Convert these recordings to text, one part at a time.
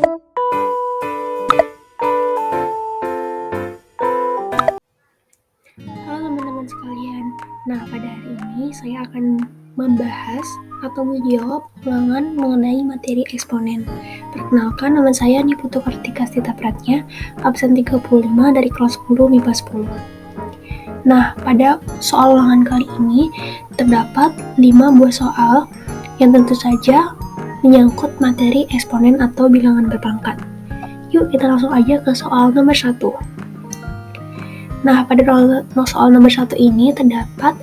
Halo teman-teman sekalian. Nah, pada hari ini saya akan membahas atau menjawab ulangan mengenai materi eksponen. Perkenalkan, nama saya Niputu Kartika Stita Pratnya, absen 35 dari kelas 10 MIPA 10. Nah, pada soal ulangan kali ini terdapat 5 buah soal yang tentu saja menyangkut materi eksponen atau bilangan berpangkat. Yuk kita langsung aja ke soal nomor 1. Nah, pada soal nomor 1 ini terdapat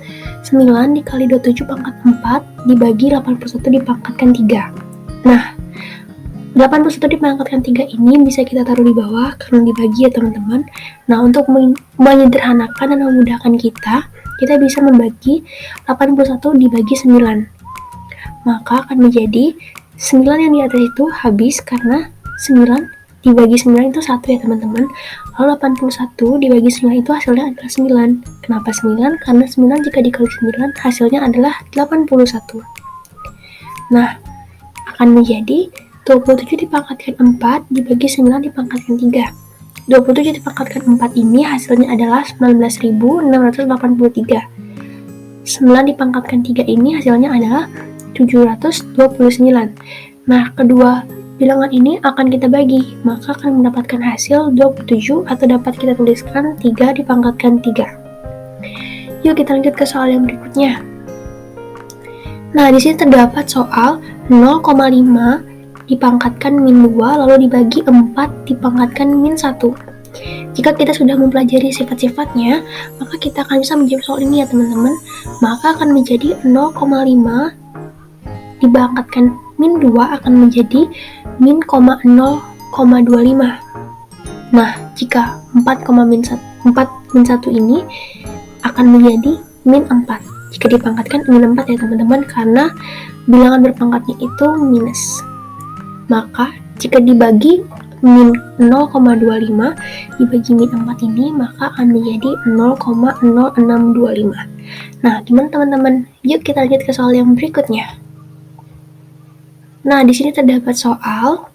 9 dikali 27 pangkat 4 dibagi 81 dipangkatkan 3. Nah, 81 dipangkatkan 3 ini bisa kita taruh di bawah karena dibagi ya teman-teman. Nah, untuk menyederhanakan dan memudahkan kita bisa membagi 81 dibagi 9. Maka akan menjadi 9 yang di atas itu habis karena 9 dibagi 9 itu 1 ya teman-teman. Lalu 81 dibagi 9 itu hasilnya adalah 9. Kenapa 9? Karena 9 jika dikali 9 hasilnya adalah 81. Nah, akan menjadi 27 dipangkatkan 4 dibagi 9 dipangkatkan 3. 27 dipangkatkan 4 ini hasilnya adalah 19.683. 9 dipangkatkan 3 ini hasilnya adalah 729. Nah, kedua bilangan ini akan kita bagi, maka akan mendapatkan hasil 27 atau dapat kita tuliskan 3 dipangkatkan 3. Yuk kita lanjut ke soal yang berikutnya. Nah, di sini terdapat soal 0,5 dipangkatkan min 2 lalu dibagi 4 dipangkatkan min 1. Jika kita sudah mempelajari sifat-sifatnya, maka kita akan bisa menjawab soal ini ya teman-teman. Maka akan menjadi 0,5 dipangkatkan min 2 akan menjadi min 0,25. Nah, jika 4 min 1 ini akan menjadi min 4 jika dipangkatkan min 4 ya teman-teman, karena bilangan berpangkatnya itu minus. Maka jika dibagi min 0,25 dibagi min 4 ini, maka akan menjadi 0,0625. Nah, gimana teman-teman? Yuk kita lanjut ke soal yang berikutnya. Nah, di sini terdapat soal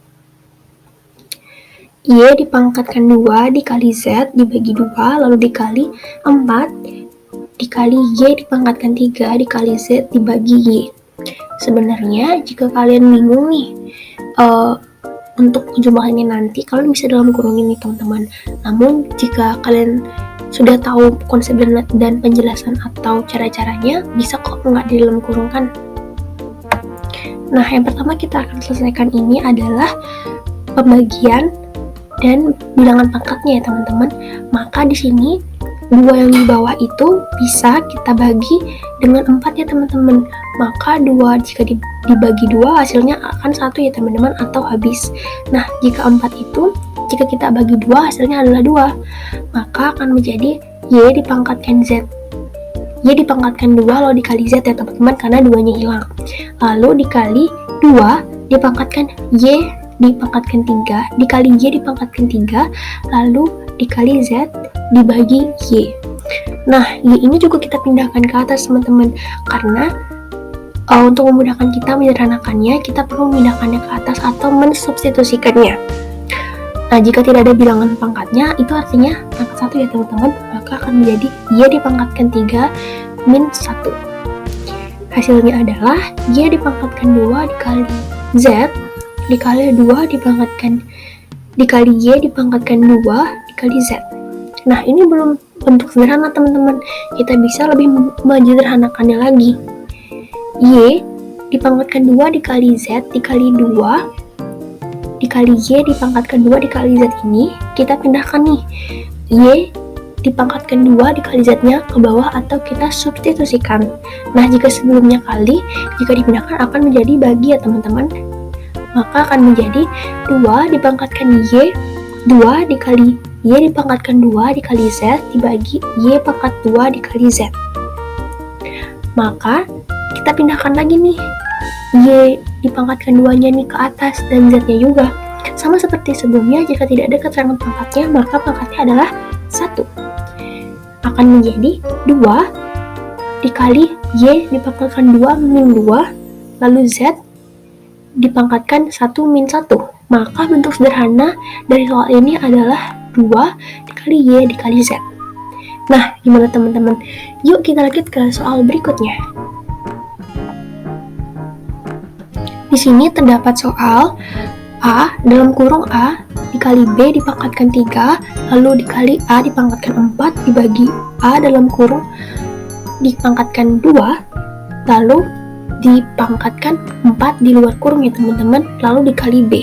Y dipangkatkan 2 dikali Z dibagi 2 lalu dikali 4 dikali Y dipangkatkan 3 dikali Z dibagi Y. Sebenarnya jika kalian bingung nih untuk jumlahnya nanti, kalian bisa dalam kurungin nih teman-teman. Namun jika kalian sudah tahu konsep dan penjelasan atau cara-caranya, bisa kok nggak di dalam kurung kan? Nah, yang pertama kita akan selesaikan ini adalah pembagian dan bilangan pangkatnya ya teman-teman. Maka di sini 2 yang di bawah itu bisa kita bagi dengan 4 ya teman-teman. Maka 2 jika dibagi 2 hasilnya akan 1 ya teman-teman, atau habis. Nah, jika 4 itu jika kita bagi 2 hasilnya adalah 2. Maka akan menjadi Y dipangkatkan Z. Y dipangkatkan 2 lalu dikali Z ya teman-teman karena 2-nya hilang. Lalu dikali 2 dipangkatkan Y dipangkatkan 3 dikali Y dipangkatkan 3 lalu dikali Z dibagi Y. Nah, Y ini juga kita pindahkan ke atas teman-teman, karena untuk memudahkan kita menyederhanakannya, kita perlu memindahkannya ke atas atau mensubstitusikannya. Nah, jika tidak ada bilangan pangkatnya, itu artinya pangkat 1 ya teman-teman, maka akan menjadi Y dipangkatkan 3 min 1. Hasilnya adalah Y dipangkatkan 2 dikali Z dikali 2 dikali Y dipangkatkan 2 dikali Z. Nah, ini belum bentuk sederhana teman-teman, kita bisa lebih menyederhanakannya lagi. Y dipangkatkan 2 dikali Z dikali 2 dikali Y dipangkatkan 2 dikali Z ini kita pindahkan nih, Y dipangkatkan 2 dikali Z-nya ke bawah atau kita substitusikan. Nah, jika sebelumnya kali, jika dipindahkan akan menjadi bagi ya teman-teman. Maka akan menjadi 2 dipangkatkan Y 2 dikali Y dipangkatkan 2 dikali Z dibagi Y pangkat 2 dikali Z. Maka kita pindahkan lagi nih, Y dipangkatkan 2-nya nih ke atas dan Z-nya juga. Sama seperti sebelumnya, jika tidak ada keterangan pangkatnya, maka pangkatnya adalah 1. Akan menjadi 2 dikali Y dipangkatkan 2 min 2, lalu Z dipangkatkan 1 min 1. Maka bentuk sederhana dari soal ini adalah 2 dikali Y dikali Z. Nah, gimana teman-teman? Yuk kita lanjut ke soal berikutnya. Di sini terdapat soal A dalam kurung A dikali B dipangkatkan 3, lalu dikali A dipangkatkan 4 dibagi A dalam kurung dipangkatkan 2, lalu dipangkatkan 4 di luar kurung ya teman-teman, lalu dikali B.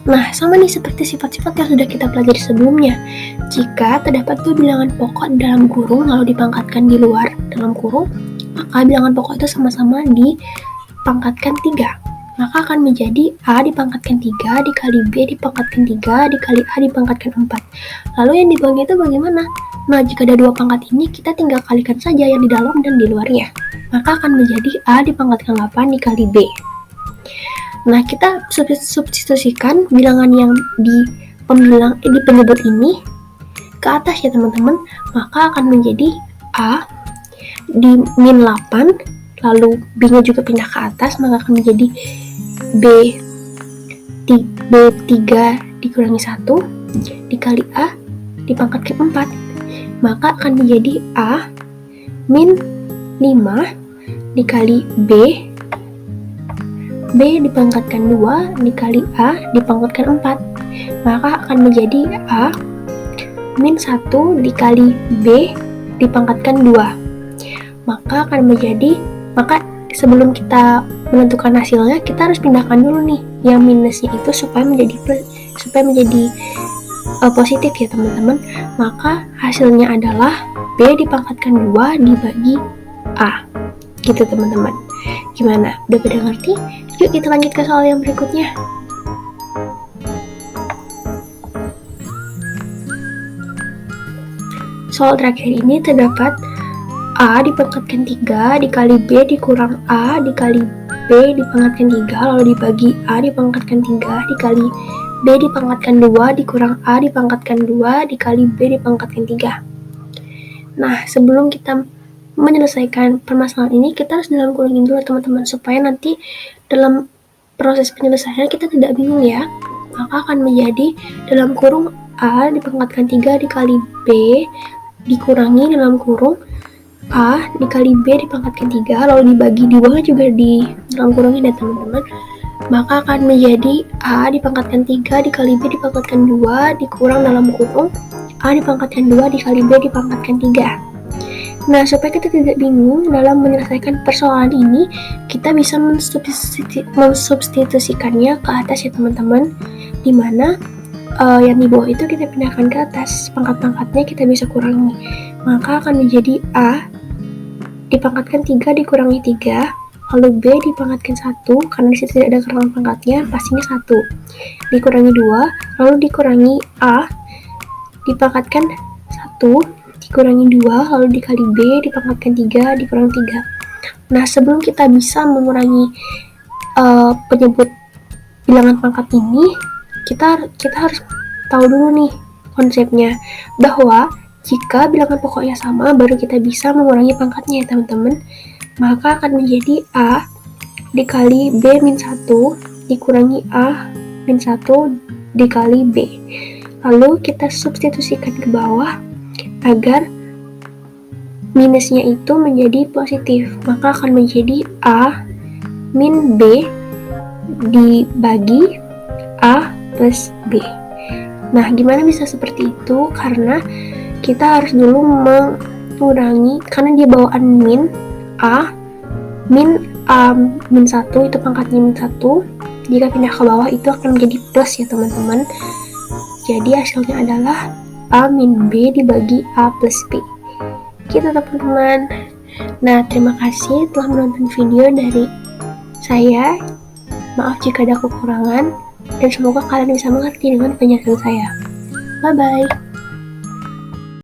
Nah, sama nih seperti sifat-sifat yang sudah kita pelajari sebelumnya. Jika terdapat dua bilangan pokok dalam kurung lalu dipangkatkan di luar dalam kurung, maka bilangan pokok itu sama-sama dipangkatkan 3. Maka akan menjadi A dipangkatkan 3 dikali B dipangkatkan 3 dikali A dipangkatkan 4. Lalu yang di bawahnya itu bagaimana? Nah, jika ada dua pangkat ini, kita tinggal kalikan saja yang di dalam dan di luarnya. Maka akan menjadi A dipangkatkan 8 dikali B. Nah, kita substitusikan bilangan yang di penyebut ini ke atas ya teman-teman. Maka akan menjadi A di min 8, lalu B-nya juga pindah ke atas, maka akan menjadi B3 dikurangi 1 dikali A dipangkatkan 4. Maka akan menjadi A min 5 dikali B dipangkatkan 2 dikali A dipangkatkan 4. Maka akan menjadi A min 1 dikali B dipangkatkan 2. Maka sebelum kita menentukan hasilnya, kita harus pindahkan dulu nih yang minusnya itu supaya menjadi positif ya teman-teman. Maka hasilnya adalah B dipangkatkan 2 dibagi A. Gitu teman-teman. Gimana? Udah pada ngerti? Yuk kita lanjut ke soal yang berikutnya. Soal terakhir ini terdapat A dipangkatkan 3 dikali B dikurang A dikali B dipangkatkan 3 lalu dibagi A dipangkatkan 3 dikali B dipangkatkan 2 dikurang A dipangkatkan 2 dikali B dipangkatkan 3. Nah, sebelum kita menyelesaikan permasalahan ini, kita harus dalam kurungin dulu teman-teman, supaya nanti dalam proses penyelesaian kita tidak bingung ya. Maka akan menjadi dalam kurung A dipangkatkan 3 dikali B dikurangi dalam kurung A dikali B dipangkatkan 3 lalu dibagi di bawah juga di dalam kurungnya ya teman-teman. Maka akan menjadi A dipangkatkan 3 dikali B dipangkatkan 2 dikurang dalam kurung A dipangkatkan 2 dikali B dipangkatkan 3. Nah, supaya kita tidak bingung dalam menyelesaikan persoalan ini, kita bisa mensubstitusikannya ke atas ya teman-teman, dimana yang di bawah itu kita pindahkan ke atas, pangkat-pangkatnya kita bisa kurangi. Maka akan menjadi A dipangkatkan 3 dikurangi 3, lalu B dipangkatkan 1, karena disitu tidak ada kerangan pangkatnya, pastinya 1, dikurangi 2, lalu dikurangi A dipangkatkan 1, dikurangi 2, lalu dikali B dipangkatkan 3, dikurangi 3. Nah, sebelum kita bisa mengurangi penyebut bilangan pangkat ini, kita harus tahu dulu nih konsepnya, bahwa jika bilangan pokoknya sama, baru kita bisa mengurangi pangkatnya ya teman-teman. Maka akan menjadi A dikali B min 1 dikurangi A min 1 dikali B. Lalu kita substitusikan ke bawah agar minusnya itu menjadi positif. Maka akan menjadi A min B dibagi A plus B. Nah, gimana bisa seperti itu? Karena kita harus dulu mengurangi, karena dia bawaan min A min 1 itu pangkatnya min 1, jika pindah ke bawah itu akan menjadi plus ya teman-teman. Jadi hasilnya adalah A min B dibagi A plus B. Gitu teman-teman. Nah, terima kasih telah menonton video dari saya. Maaf jika ada kekurangan, dan semoga kalian bisa mengerti dengan penjelasan saya. Bye-bye.